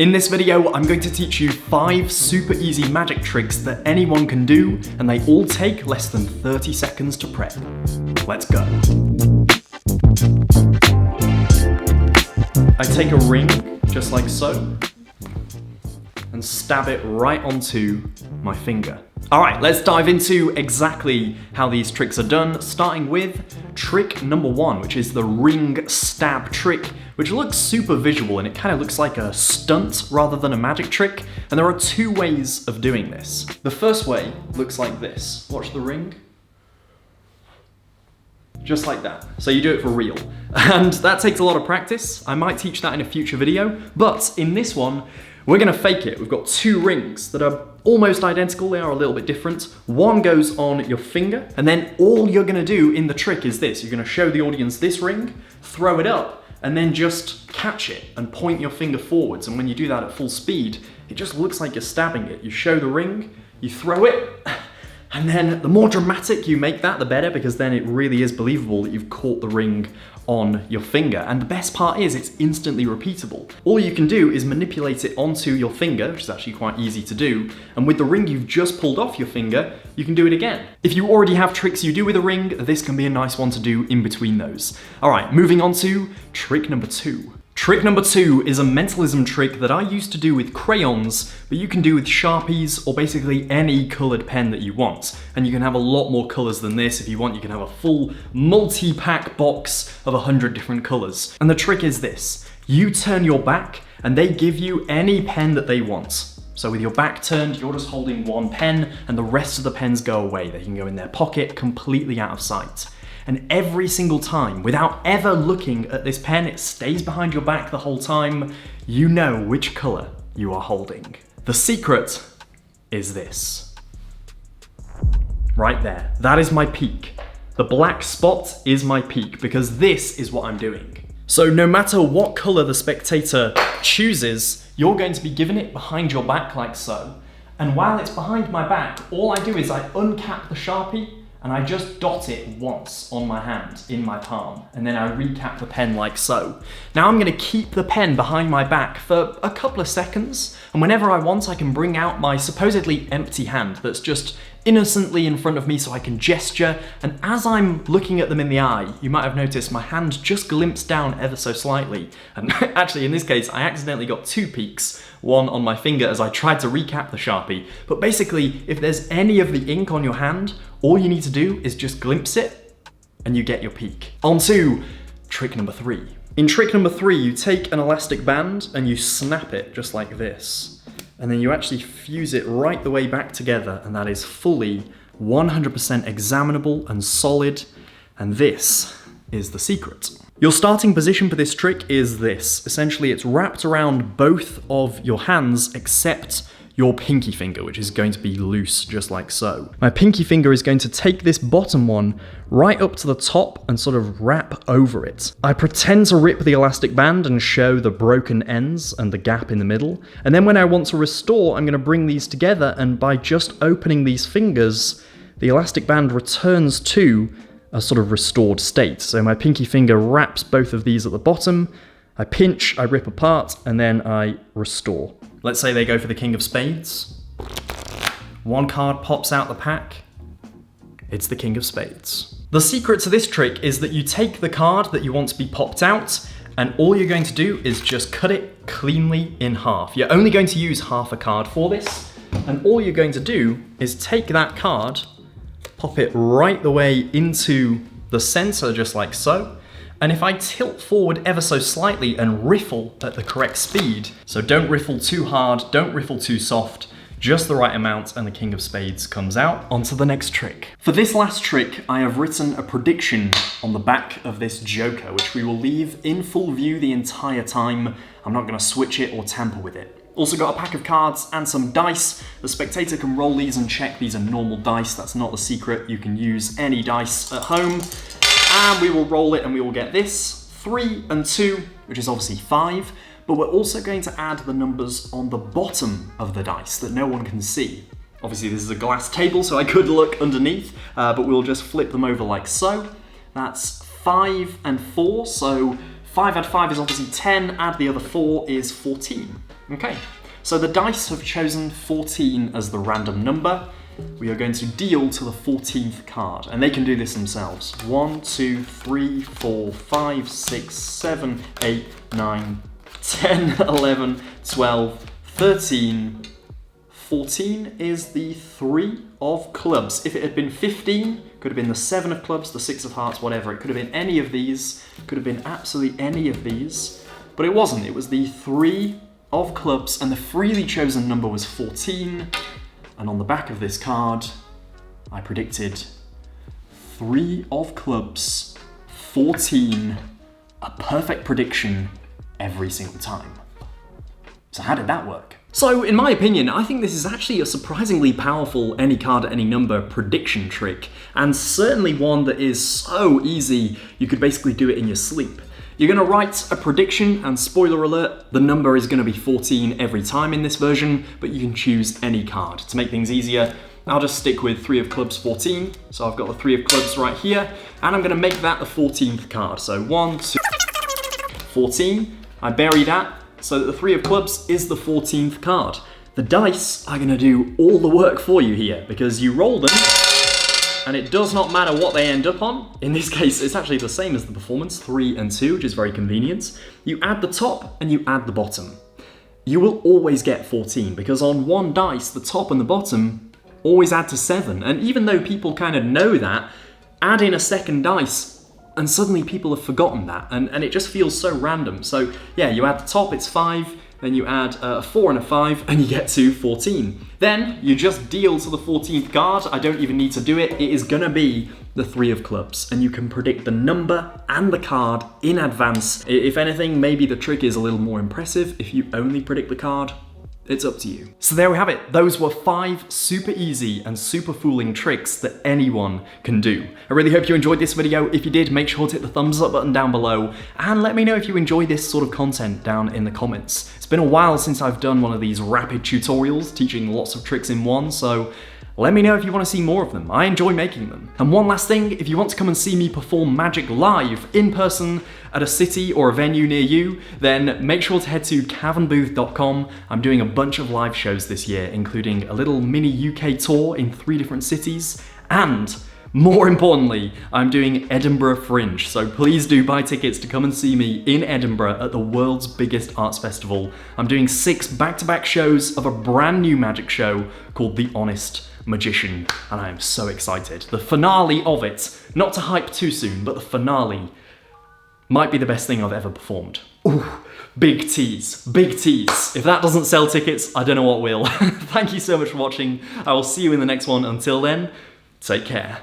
In this video, I'm going to teach you 5 super easy magic tricks that anyone can do, and they all take less than 30 seconds to prep. Let's go. I take a ring, just like so, and stab it right onto my finger. Alright, let's dive into exactly how these tricks are done, starting with trick number 1, which is the ring stab trick, which looks super visual and it kind of looks like a stunt rather than a magic trick, and there are 2 ways of doing this. The first way looks like this. Watch the ring. Just like that. So you do it for real. And that takes a lot of practice. I might teach that in a future video, but in this one, we're gonna fake it. We've got 2 rings that are almost identical, they are a little bit different. One goes on your finger, and then all you're gonna do in the trick is this. You're gonna show the audience this ring, throw it up, and then just catch it and point your finger forwards. And when you do that at full speed, it just looks like you're stabbing it. You show the ring, you throw it, and then the more dramatic you make that, the better, because then it really is believable that you've caught the ring on your finger. And the best part is it's instantly repeatable. All you can do is manipulate it onto your finger, which is actually quite easy to do. And with the ring you've just pulled off your finger, you can do it again. If you already have tricks you do with a ring, this can be a nice one to do in between those. All right, moving on to trick number 2. Trick number 2 is a mentalism trick that I used to do with crayons, but you can do with Sharpies or basically any colored pen that you want. And you can have a lot more colors than this. If you want, you can have a full multi-pack box of 100 different colors. And the trick is this. You turn your back and they give you any pen that they want. So with your back turned, you're just holding one pen and the rest of the pens go away. They can go in their pocket completely out of sight. And every single time, without ever looking at this pen, it stays behind your back the whole time, you know which color you are holding. The secret is this. Right there, that is my peak. The black spot is my peak because this is what I'm doing. So no matter what color the spectator chooses, you're going to be giving it behind your back like so. And while it's behind my back, all I do is I uncap the Sharpie and I just dot it once on my hand, in my palm, and then I recap the pen like so. Now I'm gonna keep the pen behind my back for a couple of seconds, and whenever I want, I can bring out my supposedly empty hand that's just innocently in front of me so I can gesture, and as I'm looking at them in the eye, you might have noticed my hand just glimpsed down ever so slightly. And actually in this case, I accidentally got 2 peaks, one on my finger as I tried to recap the Sharpie. But basically, if there's any of the ink on your hand, all you need to do is just glimpse it, and you get your peak. On to trick number 3. In trick number 3, you take an elastic band and you snap it just like this. And then you actually fuse it right the way back together, and that is fully 100% examinable and solid, and this is the secret. Your starting position for this trick is this. Essentially, it's wrapped around both of your hands except your pinky finger, which is going to be loose just like so. My pinky finger is going to take this bottom one right up to the top and sort of wrap over it. I pretend to rip the elastic band and show the broken ends and the gap in the middle. And then when I want to restore, I'm going to bring these together, and by just opening these fingers, the elastic band returns to a sort of restored state. So my pinky finger wraps both of these at the bottom, I pinch, I rip apart, and then I restore. Let's say they go for the King of Spades. One card pops out the pack. It's the King of Spades. The secret to this trick is that you take the card that you want to be popped out, and all you're going to do is just cut it cleanly in half. You're only going to use half a card for this, and all you're going to do is take that card, pop it right the way into the center, just like so. And if I tilt forward ever so slightly and riffle at the correct speed, so don't riffle too hard, don't riffle too soft, just the right amount, and the King of Spades comes out. On to the next trick. For this last trick, I have written a prediction on the back of this Joker, which we will leave in full view the entire time. I'm not gonna switch it or tamper with it. Also got a pack of cards and some dice. The spectator can roll these and check these are normal dice. That's not the secret. You can use any dice at home. And we will roll it and we will get this, 3 and 2, which is obviously 5, but we're also going to add the numbers on the bottom of the dice that no one can see. Obviously this is a glass table, so I could look underneath, but we'll just flip them over like so. That's 5 and 4, so 5 add 5 is obviously 10, add the other 4 is 14. Okay, so the dice have chosen 14 as the random number. We are going to deal to the 14th card, and they can do this themselves. 1, 2, 3, 4, 5, 6, 7, 8, 9, 10, 11, 12, 13, 14 is the 3 of clubs. If it had been 15, could have been the 7 of clubs, the 6 of hearts, whatever. It could have been any of these, could have been absolutely any of these, but it wasn't. It was the 3 of clubs, and the freely chosen number was 14. And on the back of this card, I predicted 3 of clubs, 14, a perfect prediction every single time. So how did that work? So in my opinion, I think this is actually a surprisingly powerful any card any number prediction trick, and certainly one that is so easy you could basically do it in your sleep. You're going to write a prediction, and spoiler alert, the number is going to be 14 every time in this version, but you can choose any card. To make things easier, I'll just stick with 3 of clubs 14, so I've got the 3 of clubs right here, and I'm going to make that the 14th card. So 1, 2, 14, I bury that, so that the 3 of clubs is the 14th card. The dice are going to do all the work for you here, because you roll them, and it does not matter what they end up on. In this case, it's actually the same as the performance, 3 and 2, which is very convenient. You add the top and you add the bottom. You will always get 14, because on one dice, the top and the bottom always add to 7. And even though people kind of know that, add in a second dice, and suddenly people have forgotten that, and it just feels so random. So yeah, you add the top, it's 5, then you add a 4 and a 5, and you get to 14. Then you just deal to the 14th card. I don't even need to do it. It is gonna be the 3 of clubs, and you can predict the number and the card in advance. If anything, maybe the trick is a little more impressive if you only predict the card. It's up to you. So there we have it. Those were 5 super easy and super fooling tricks that anyone can do. I really hope you enjoyed this video. If you did, make sure to hit the thumbs up button down below, and let me know if you enjoy this sort of content down in the comments. It's been a while since I've done one of these rapid tutorials teaching lots of tricks in one, so let me know if you want to see more of them. I enjoy making them. And one last thing, if you want to come and see me perform magic live in person at a city or a venue near you, then make sure to head to cavanbooth.com. I'm doing a bunch of live shows this year, including a little mini UK tour in 3 different cities, and more importantly, I'm doing Edinburgh Fringe, so please do buy tickets to come and see me in Edinburgh at the world's biggest arts festival. I'm doing 6 back-to-back shows of a brand new magic show called The Honest Magician, and I am so excited. The finale of it, not to hype too soon, but the finale might be the best thing I've ever performed. Ooh, big tease, big tease. If that doesn't sell tickets, I don't know what will. Thank you so much for watching. I will see you in the next one. Until then, take care.